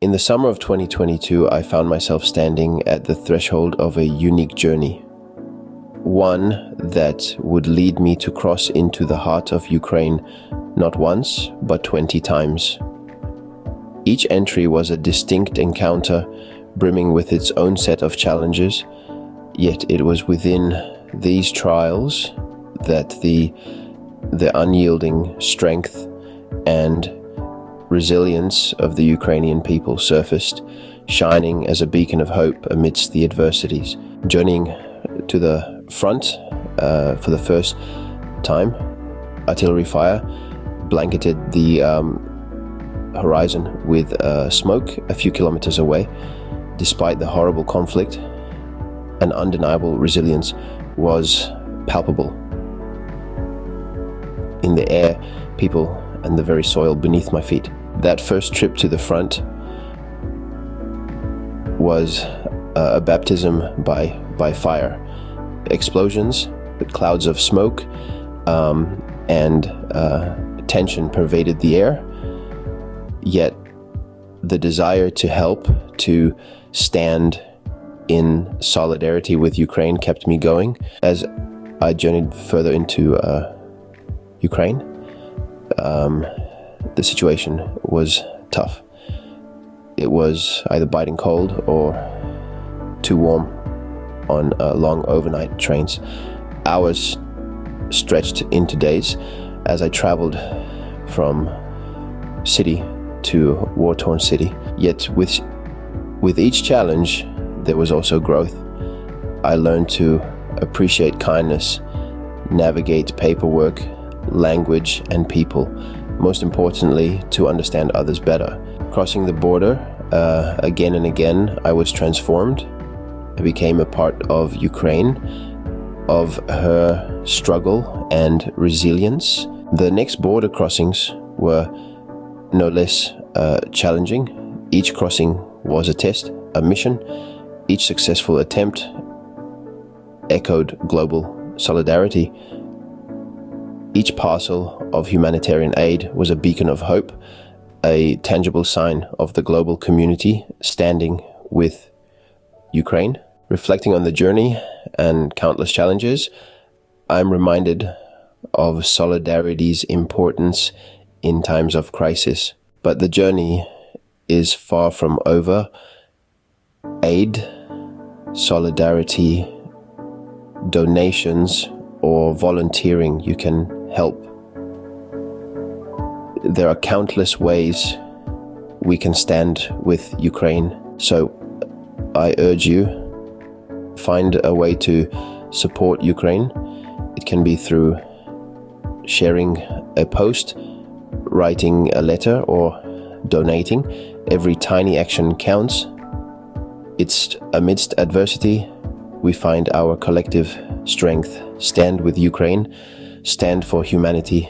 In the summer of 2022, I found myself standing at the threshold of a unique journey. One that would lead me to cross into the heart of Ukraine not once, but 20 times. Each entry was a distinct encounter, brimming with its own set of challenges, yet it was within these trials that the unyielding strength and resilience of the Ukrainian people surfaced, shining as a beacon of hope amidst the adversities. Journeying to the front for the first time, artillery fire blanketed the horizon with smoke a few kilometers away. Despite the horrible conflict, an undeniable resilience was palpable. In the air, people, and the very soil beneath my feet. That first trip to the front was a baptism by fire. Explosions, clouds of smoke, and tension pervaded the air. Yet the desire to help, to stand in solidarity with Ukraine kept me going. As I journeyed further into Ukraine, the situation was tough. It was either biting cold or too warm on long overnight trains. Hours stretched into days as I traveled from city to war-torn city. Yet with each challenge, there was also growth. I learned to appreciate kindness, navigate paperwork, language, and people. Most importantly, to understand others better. Crossing the border again and again, I was transformed. I became a part of Ukraine, of her struggle and resilience. The next border crossings were no less challenging. Each crossing was a test, a mission. Each successful attempt echoed global solidarity. Each parcel of humanitarian aid was a beacon of hope, a tangible sign of the global community standing with Ukraine. Reflecting on the journey and countless challenges, I'm reminded of solidarity's importance in times of crisis. But the journey is far from over. Aid, solidarity, donations, or volunteering, you can help. There are countless ways we can stand with Ukraine. So I urge you, find a way to support Ukraine. It can be through sharing a post, writing a letter, or donating. Every tiny action counts. It's amidst adversity we find our collective strength. Stand with Ukraine, stand for humanity,